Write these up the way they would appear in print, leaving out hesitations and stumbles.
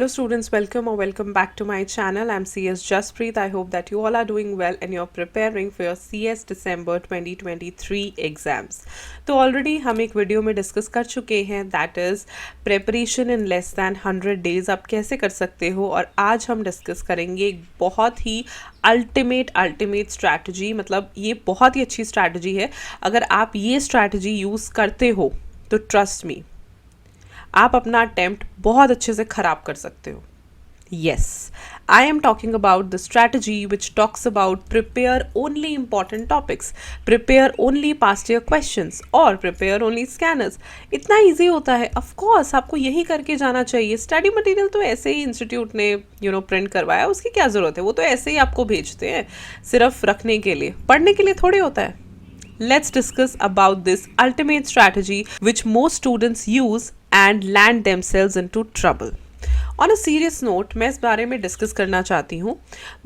Hello students, welcome back to my channel. I'm CS Jaspreet. I hope that you all are doing well and you're preparing for your CS December 2023 exams. तो already हम एक video में discuss कर चुके हैं, that is preparation in less than 100 days आप कैसे कर सकते हो. और आज हम डिस्कस करेंगे एक बहुत ही अल्टीमेट स्ट्रैटेजी. मतलब ये बहुत ही अच्छी स्ट्रैटेजी है. अगर आप ये स्ट्रैटेजी यूज़ करते हो तो ट्रस्ट मी, आप अपना अटेम्प्ट बहुत अच्छे से ख़राब कर सकते हो. Yes, I am talking about the strategy which talks about prepare only important topics, prepare only past year questions और prepare only scanners. इतना easy होता है. Of course आपको यही करके जाना चाहिए. स्टडी मटेरियल तो ऐसे ही इंस्टीट्यूट ने प्रिंट करवाया, उसकी क्या ज़रूरत है. वो तो ऐसे ही आपको भेजते हैं सिर्फ रखने के लिए, पढ़ने के लिए थोड़ी होता है. Let's discuss about this ultimate strategy which most students use and land themselves into trouble. On a serious note, मैं इस बारे में डिस्कस करना चाहती हूँ.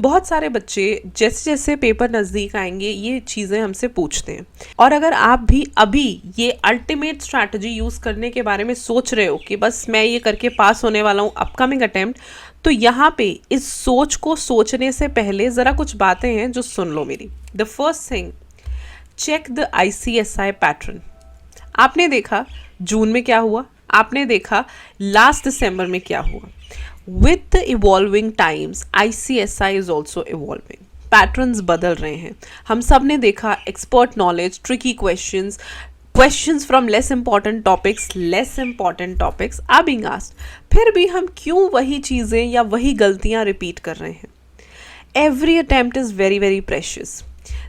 बहुत सारे बच्चे जैसे जैसे पेपर नज़दीक आएंगे ये चीज़ें हमसे पूछते हैं. और अगर आप भी अभी ये अल्टीमेट स्ट्रैटेजी यूज़ करने के बारे में सोच रहे हो कि बस मैं ये करके पास होने वाला हूँ अपकमिंग अटेम्प्ट, तो यहाँ पे इस सोच को सोचने से पहले ज़रा कुछ बातें हैं जो सुन लो मेरी. The first thing, check the ICSI pattern. आपने देखा जून में क्या हुआ, आपने देखा लास्ट दिसंबर में क्या हुआ. With the evolving times ICSI is also evolving. Patterns बदल रहे हैं. हम सब ने देखा expert knowledge, tricky questions from less important topics are being asked. फिर भी हम क्यों वही चीज़ें या वही गलतियां रिपीट कर रहे हैं. Every attempt is very very precious.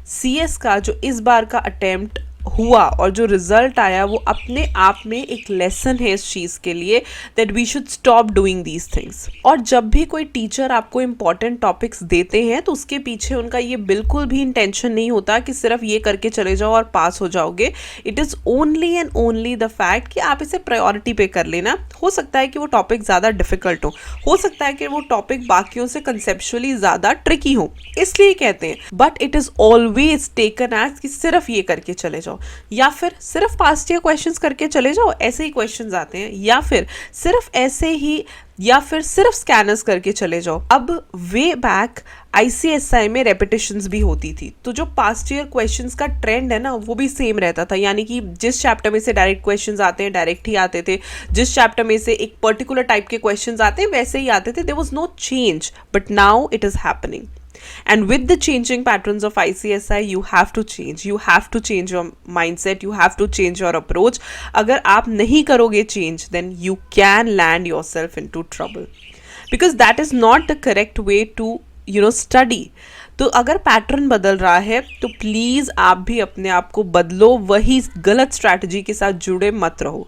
CS का जो इस बार का अटेम्प्ट हुआ और जो रिजल्ट आया वो अपने आप में एक लेसन है इस चीज़ के लिए that we should stop doing these things. और जब भी कोई टीचर आपको इम्पॉर्टेंट टॉपिक्स देते हैं तो उसके पीछे उनका ये बिल्कुल भी इंटेंशन नहीं होता कि सिर्फ ये करके चले जाओ और पास हो जाओगे. It is only and only the fact कि आप इसे प्रायोरिटी पे कर लेना. हो सकता है कि वो टॉपिक ज़्यादा डिफिकल्ट हो सकता है कि वो टॉपिक बाकियों से कंसेप्चुअली ज़्यादा ट्रिकी हो, इसलिए कहते हैं. But it is always taken as कि सिर्फ ये करके चले जाओ, या फिर सिर्फ पास्ट ईयर क्वेश्चंस करके चले जाओ, ऐसे ही क्वेश्चंस आते हैं, या फिर सिर्फ स्कैनर्स करके चले जाओ. अब वे बैक ICSI में रेपिटेशंस भी होती थी, तो जो पास्ट ईयर क्वेश्चंस का ट्रेंड है ना वो भी सेम रहता था. यानी कि जिस चैप्टर में से डायरेक्ट क्वेश्चंस आते हैं डायरेक्ट ही आते थे, जिस चैप्टर में से एक पर्टिकुलर टाइप के क्वेश्चंस आते हैं वैसे ही आते थे. There was no change, but now it is happening. And with the changing patterns of ICSI, you have to change. You have to change your mindset. You have to change your approach. अगर आप नहीं करोगे change, then you can land yourself into trouble. Because that is not the correct way to, study. तो अगर pattern बदल रहा है तो प्लीज़ आप भी अपने आप को बदलो, वही गलत स्ट्रैटेजी के साथ जुड़े मत रहो.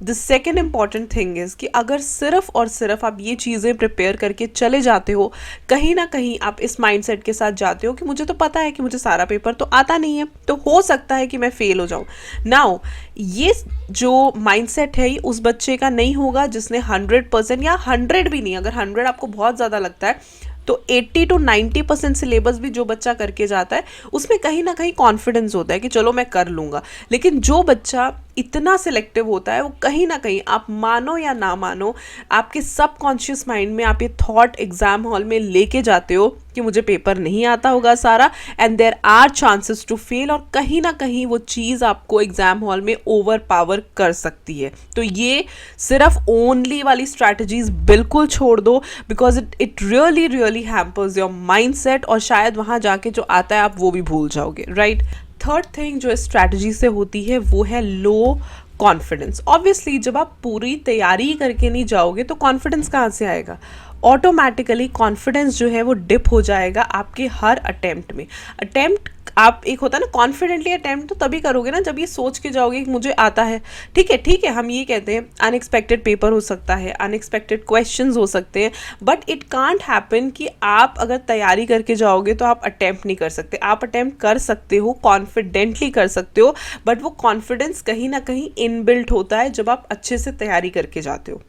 The second important thing is कि अगर सिर्फ और सिर्फ आप ये चीज़ें प्रिपेयर करके चले जाते हो, कहीं ना कहीं आप इस माइंडसेट के साथ जाते हो कि मुझे तो पता है कि मुझे सारा पेपर तो आता नहीं है, तो हो सकता है कि मैं फेल हो जाऊँ. नाउ ये जो माइंडसेट है ये उस बच्चे का नहीं होगा जिसने 100% या 100 भी नहीं, अगर 100 आपको बहुत ज़्यादा लगता है तो 80 to 90% सिलेबस भी जो बच्चा करके जाता है उसमें कहीं ना कहीं कॉन्फिडेंस होता है कि चलो मैं कर लूँगा. लेकिन जो बच्चा इतना सिलेक्टिव होता है वो कहीं ना कहीं, आप मानो या ना मानो, आपके सबकॉन्शियस माइंड में आप ये थॉट एग्जाम हॉल में लेके जाते हो कि मुझे पेपर नहीं आता होगा सारा, and there are chances to fail. और कहीं ना कहीं वो चीज़ आपको एग्जाम हॉल में ओवर पावर कर सकती है. तो ये सिर्फ ओनली वाली स्ट्रैटेजीज बिल्कुल छोड़ दो, because it really hampers your mindset, और शायद वहाँ जाके जो आता है आप वो भी भूल जाओगे, राइट. थर्ड थिंग जो इस स्ट्रैटेजी से होती है वो है लो कॉन्फिडेंस. ऑब्वियसली जब आप पूरी तैयारी करके नहीं जाओगे तो कॉन्फिडेंस कहाँ से आएगा. ऑटोमेटिकली कॉन्फिडेंस जो है वो डिप हो जाएगा आपके हर अटेम्प्ट में. अटेम्प्ट आप एक होता है ना कॉन्फिडेंटली अटेम्प्ट तो तभी करोगे ना जब ये सोच के जाओगे कि मुझे आता है. ठीक है हम ये कहते हैं अनएक्सपेक्टेड पेपर हो सकता है, अनएक्सपेक्टेड क्वेश्चंस हो सकते हैं, बट इट कांट हैपन कि आप अगर तैयारी करके जाओगे तो आप अटेम्प्ट नहीं कर सकते. आप अटेम्प्ट कर सकते हो, कॉन्फिडेंटली कर सकते हो, बट वो कॉन्फिडेंस कहीं ना कहीं इनबिल्ट होता है जब आप अच्छे से तैयारी करके जाते हो.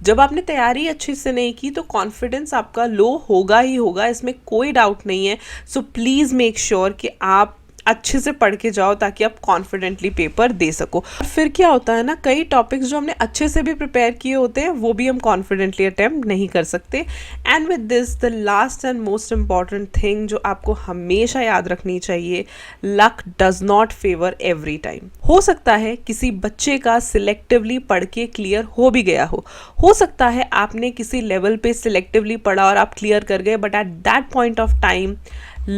जब आपने तैयारी अच्छे से नहीं की तो कॉन्फिडेंस आपका लो होगा ही होगा, इसमें कोई डाउट नहीं है. सो प्लीज़ मेक श्योर कि आप अच्छे से पढ़ के जाओ ताकि आप कॉन्फिडेंटली पेपर दे सको। फिर क्या होता है ना, कई टॉपिक्स जो हमने अच्छे से भी प्रिपेयर किए होते हैं वो भी हम कॉन्फिडेंटली अटेम्प्ट नहीं कर सकते। And with this the last and most important thing जो आपको हमेशा याद रखनी चाहिए, luck does not favour every time. हो सकता है किसी बच्चे का सिलेक्टिवली पढ़ के क्लियर हो भी गया हो सकता है आपने किसी लेवल पे सिलेक्टिवली पढ़ा और आप क्लियर कर गए, but at that point of time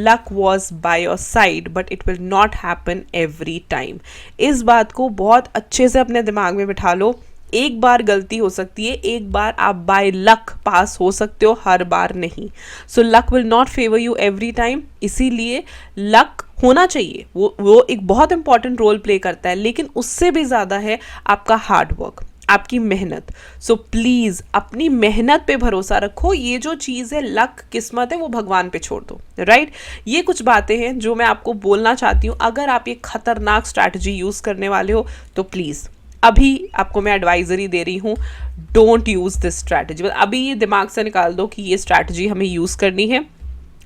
luck was by your side, but it will not happen every time। इस बात को बहुत अच्छे से अपने दिमाग में बिठा लो। एक बार गलती हो सकती है, एक बार आप बाय लक पास हो सकते हो, हर बार नहीं। So luck will not favour you every time. इसीलिए लक होना चाहिए, वो एक बहुत इंपॉर्टेंट रोल प्ले करता है, लेकिन उससे भी ज़्यादा है आपका हार्ड वर्क, आपकी मेहनत। सो प्लीज़ अपनी मेहनत पे भरोसा रखो। ये जो चीज़ है लक, किस्मत है, वो भगवान पे छोड़ दो, राइट। ये कुछ बातें हैं जो मैं आपको बोलना चाहती हूँ। अगर आप ये खतरनाक स्ट्रैटेजी यूज़ करने वाले हो तो प्लीज़ अभी आपको मैं एडवाइजरी दे रही हूँ, डोंट यूज़ दिस स्ट्रैटेजी। अभी ये दिमाग से निकाल दो कि ये स्ट्रैटेजी हमें यूज़ करनी है।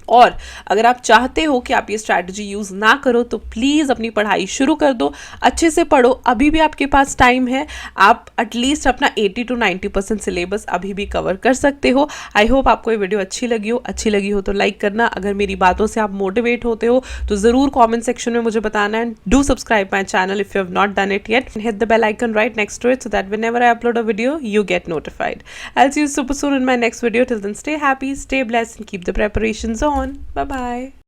और अगर आप चाहते हो कि आप ये स्ट्रैटेजी यूज़ ना करो तो प्लीज़ अपनी पढ़ाई शुरू कर दो, अच्छे से पढ़ो। अभी भी आपके पास टाइम है, आप एटलीस्ट अपना 80 to 90% सिलेबस अभी भी कवर कर सकते हो। आई होप आपको ये वीडियो अच्छी लगी हो तो लाइक करना। अगर मेरी बातों से आप मोटिवेट होते हो तो ज़रूर कॉमेंट सेक्शन में मुझे बताना। And do subscribe my channel if you have not done it yet, hit the bell icon right next to it so that whenever I upload a video you get notified। I'll see you super soon in my next video. Till then, stay happy, stay blessed and keep the preparations on। Bye bye।